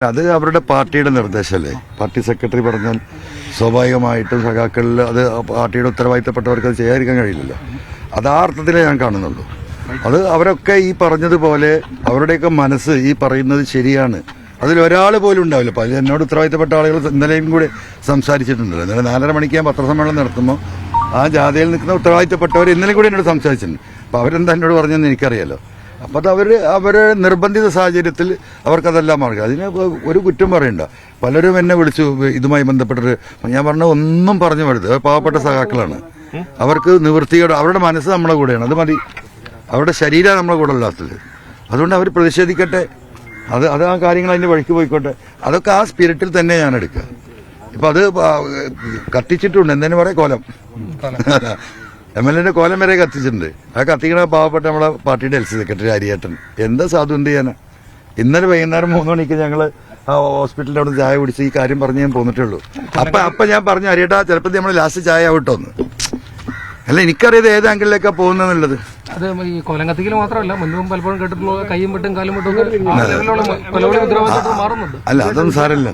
അത് അവരുടെ പാർട്ടിയുടെ നിർദ്ദേശമല്ലേ. പാർട്ടി സെക്രട്ടറി പറഞ്ഞാൽ സ്വാഭാവികമായിട്ടും സഖാക്കളിൽ അത് പാർട്ടിയുടെ ഉത്തരവാദിത്തപ്പെട്ടവർക്ക് അത് ചെയ്യാതിരിക്കാൻ കഴിയില്ലല്ലോ. അത് ആ അർത്ഥത്തിലേ ഞാൻ കാണുന്നുള്ളൂ. അത് അവരൊക്കെ ഈ പറഞ്ഞതുപോലെ അവരുടെയൊക്കെ മനസ്സ് ഈ പറയുന്നത് ശരിയാണ്. അതിലൊരാൾ പോലും ഉണ്ടാവില്ല. അപ്പോൾ എന്നോട് ഉത്തരവാദിത്തപ്പെട്ട ആളുകൾ ഇന്നലെയും കൂടി സംസാരിച്ചിട്ടുണ്ടല്ലോ. ഇന്നലെ 4:30 മണിക്ക് ഞാൻ പത്രസമ്മേളനം നടത്തുമ്പോൾ ആ ജാഥയിൽ നിൽക്കുന്ന ഉത്തരവാദിത്തപ്പെട്ടവർ ഇന്നലെ കൂടി എന്നോട് സംസാരിച്ചിട്ടുണ്ട്. അപ്പോൾ അവരെന്താ എന്നോട് പറഞ്ഞതെന്ന് എനിക്കറിയാലോ. അപ്പോൾ അത് അവര് നിർബന്ധിത സാഹചര്യത്തിൽ അവർക്കതെല്ലാം മാർഗം. അതിന് ഒരു കുറ്റം പറയണ്ട. പലരും എന്നെ വിളിച്ചു ഇതുമായി ബന്ധപ്പെട്ടിട്ട്. ഞാൻ പറഞ്ഞ ഒന്നും പറഞ്ഞു വരുത്. പാവപ്പെട്ട സഖാക്കളാണ്. അവർക്ക് നിവൃത്തിയോട് അവരുടെ മനസ്സ് നമ്മളെ കൂടെയാണ്. അത് മതി. അവരുടെ ശരീരം നമ്മളെ കൂടെ അല്ലാത്തത്. അതുകൊണ്ട് അവർ പ്രതിഷേധിക്കട്ടെ. അത് ആ കാര്യങ്ങൾ അതിന്റെ വഴിക്ക് പോയിക്കോട്ടെ. അതൊക്കെ ആ സ്പിരിറ്റിൽ തന്നെ ഞാൻ എടുക്കുക. ഇപ്പൊ അത് കത്തിച്ചിട്ടുണ്ട്. എന്തെന്ന് പറയാം, കോലം MLA കോലം വരെ കത്തിച്ചിട്ടുണ്ട്. ആ കത്തിക്കണ പാവപ്പെട്ട നമ്മളെ പാർട്ടിയുടെ LC സെക്രട്ടറി ഹരിയേട്ടൻ. എന്താ സാധു എന്ത് ചെയ്യാനാ. ഇന്നലെ വൈകുന്നേരം 3 മണിക്ക് ഞങ്ങള് ആ ഹോസ്പിറ്റലിന്റെ അവിടെ ചായ കുടിച്ച് ഈ കാര്യം പറഞ്ഞ് ഞാൻ പോന്നിട്ടുള്ളൂ. അപ്പൊ ഞാൻ പറഞ്ഞു, ഹരിയേട്ടാ ചിലപ്പോൾ നമ്മൾ ലാസ്റ്റ് ചായ ആവട്ടോന്ന്. അല്ല, എനിക്കറിയത് ഏത് ആംഗിളിലേക്കാ പോകുന്നതെന്നുള്ളത്. അത് ഈ കൊലം കത്തിക്കൽ മാത്രമല്ല, മുൻപും പലപ്പോഴും കേട്ടിട്ടുള്ള കൈയും വെട്ടും കാലും വെട്ടും മാറുന്നുണ്ട്. അല്ല, അതൊന്നും സാരമില്ല.